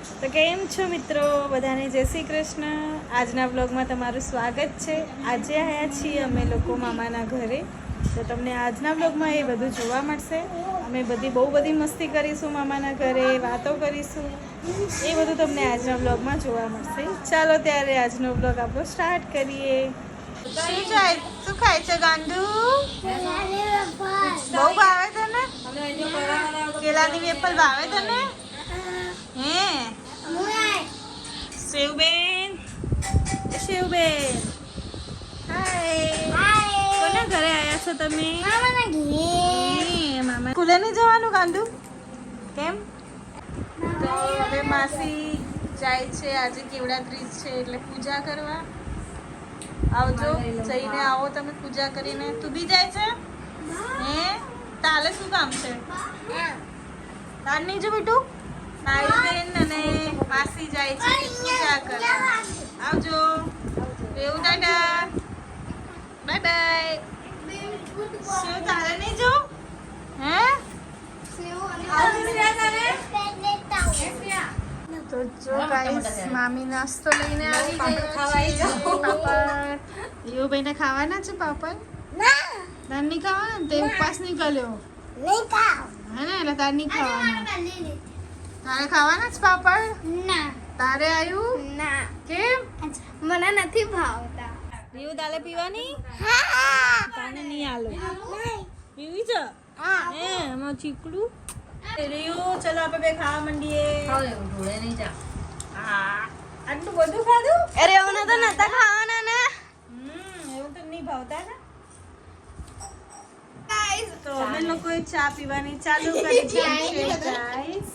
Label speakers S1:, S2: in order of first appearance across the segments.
S1: તો કેમ છો મિત્રો, બધાને જય શ્રી કૃષ્ણ. આજના બ્લોગમાં તમારું સ્વાગત છે. આજે આવ્યા છીએ અમે લોકો મામાના ઘરે. તો તમને આજના બ્લોગમાં એ બધું જોવા મળશે. અમે બહુ બધી મસ્તી કરીશું મામાના ઘરે, વાતો કરીશું, એ બધું તમને આજના બ્લોગમાં જોવા મળશે. ચાલો ત્યારે આજનો બ્લોગ આપણો સ્ટાર્ટ કરીએ. શું ખાય છે ગાંડુ? બહુ ભાવે તને? કેળાની વેફર ભાવે તને? હે શિવબેન, શિવબેન હાય. કોના ઘરે આવ્યા છો તમે? મામા સ્કૂલે નહીં જવાનું ગાંડુ? કેમ? તો હવે માસી જાય છે, આજે કેવડા ત્રીજ છે એટલે પૂજા કરવા. આવજો, જઈને આવો તમે પૂજા કરીને. તું બી જાય છે? હે તાલે શું કામ છે? તાર નહીં જો બેટું. બેન અને માસી જાય છે પૂજા કરવા. આવજો. એવું ટાટા, બાય બાય. શું તારે નહીં જો? હે તો જો ગાઈસ મામી નાસ્તો લઈને આવી ગયો છે. પાપડ એવું ભાઈને ખાવાના છે પાપડ? તાર નહીં ખાવાના તે ઉપવાસ નહીં કર્યો હે ને, એટલે તાર નહીં ખાવાના. તારે ખાવાના જ પાપડ? ના. તારે આવ્યું? ના. કેમ? મને નથી ભાવતા. પીવું તાલે પીવાની? હા. તાને નહીં આલો. પીવી છે? હા. હે એમાં ચીકડું. રીયું, ચલો આપણે બે ખાવા માંડીએ.
S2: ઢોળે નહીં જા.
S1: હા. આટલું બધું ખાધું?
S2: અરે એવું તો નતા ખાવાના ને.
S1: એવું તો નહીં ભાવતા ને. તો અમે લોકોએ ચા પીવાની ચાલુ કરી છે ગાઈસ.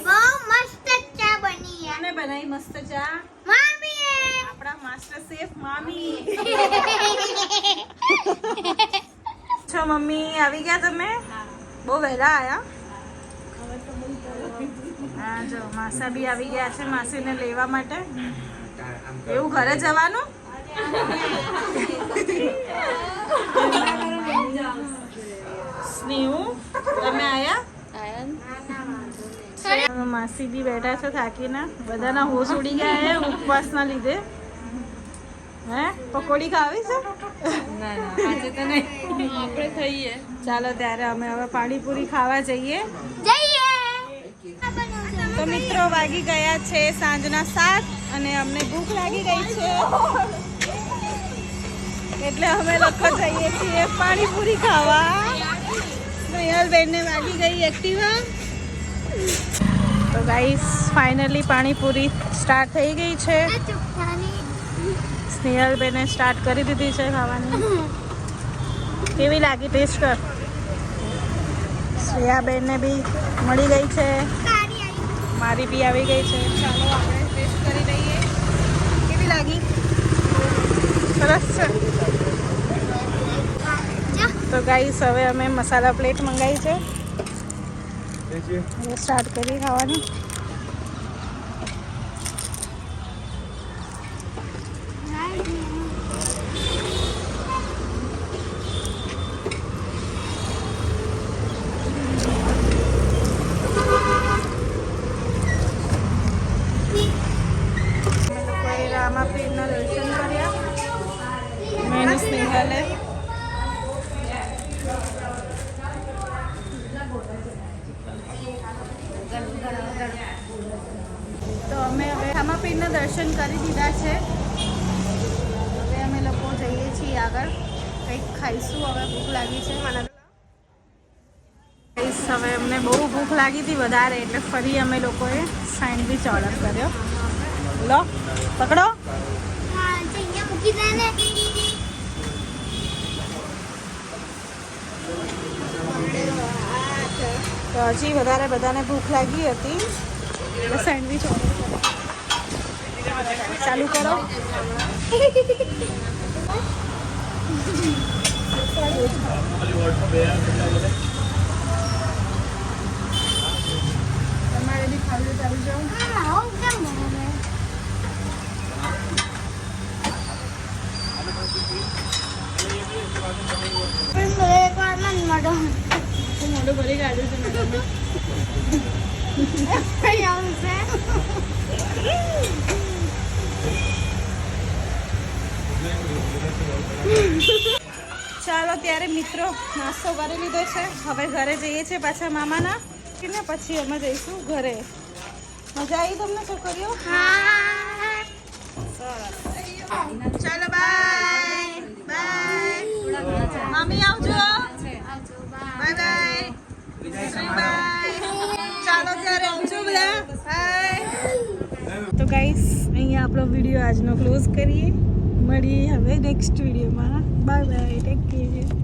S3: બહુ મસ્ત ચા બની
S1: કોને બનાવી મસ્ત ચા?
S3: મામીએ.
S1: આપણા માસ્ટર શેફ મામી. છો મમ્મી, આવી ગયા તમે? બહુ વહેલા આયા. હા જો માસા બી આવી ગયા છે માસીને લેવા માટે. એવું ઘરે જવાનું? સ્નેહુ તમે આયા? માસી બી બેઠા છે થાકીને. બધાના હોશ ઉડી ગયા હે ઉપવાસના લીધે. હે પકોડી ખાવી છે?
S2: ના આજે તો નહીં, આપણે થઈએ.
S1: ચાલો ત્યારે અમે હવે પાણીપુરી ખાવા જઈએ.
S3: જઈએ.
S1: તો મિત્રો વાગી ગયા છે સાંજના 7 અને અમને ભૂખ લાગી ગઈ છે એટલે અમે લોકો જઈએ છીએ પાણીપુરી ખાવા. બેનને વાગી ગઈ એક્ટિવા. તો ગાઈસ ફાઇનલી પાણીપુરી સ્ટાર્ટ થઈ ગઈ છે. સ્નેહલબેને સ્ટાર્ટ કરી દીધી છે ખાવાની. કેવી લાગી? ટેસ્ટ કર. શ્રેયાબેનને બી મળી ગઈ છે, મારી બી આવી ગઈ છે. ચાલો આપણે ટેસ્ટ કરી લઈએ. કેવી લાગી? સરસ છે. તો ગાઈસ હવે અમે મસાલા પ્લેટ મંગાવી છે. હવે સ્ટાર્ટ કરી ખાવાની. રામાપીરના દર્શન કર્યા. મેં સ્નેહાલે તો અમે હવે રામાપીરના દર્શન કરી દીધા છે. હવે અમે લોકો જઈએ છીએ આગળ, કંઈક ખાઈશું. હવે ભૂખ લાગી છે મને. હવે અમને બહુ ભૂખ લાગી હતી વધારે એટલે ફરી અમે લોકોએ સેન્ડવિચ ઓર્ડર કર્યો. લો પકડો.
S3: હા, અહીંયા મૂકી દે ને.
S1: તો હજી વધારે બધાને ભૂખ લાગી હતી એટલે સેન્ડવિચ ઓર્ડર કર્યો. ચાલુ કરો. તમારે બી ખાવું ચાલુ જાઓ.
S3: હા, હું કેમ બરાબર? એક વાર મન મળો.
S1: મોઢું ભરી કાઢ્યું છે મેડમે.
S3: કઈ આવશે?
S1: મિત્રો નાસ્તો કરી લીધો છે. હવે ઘરે જઈએ છીએ પાછા મામાના કે ને પછી અમે જઈશું ઘરે. મજા આવી તમને છોકરીઓ?
S3: હા
S1: ચાલો બાય બાય. મમ્મી આવજો. Bye bye. બાય. ચાલો ઘરે આવજો બધા. બાય. તો ગાઈસ અહીંયા આપણો વિડીયો આજનો ક્લોઝ કરીએ. મળીએ હવે નેક્સ્ટ વિડીયોમાં. Bye bye. Take care.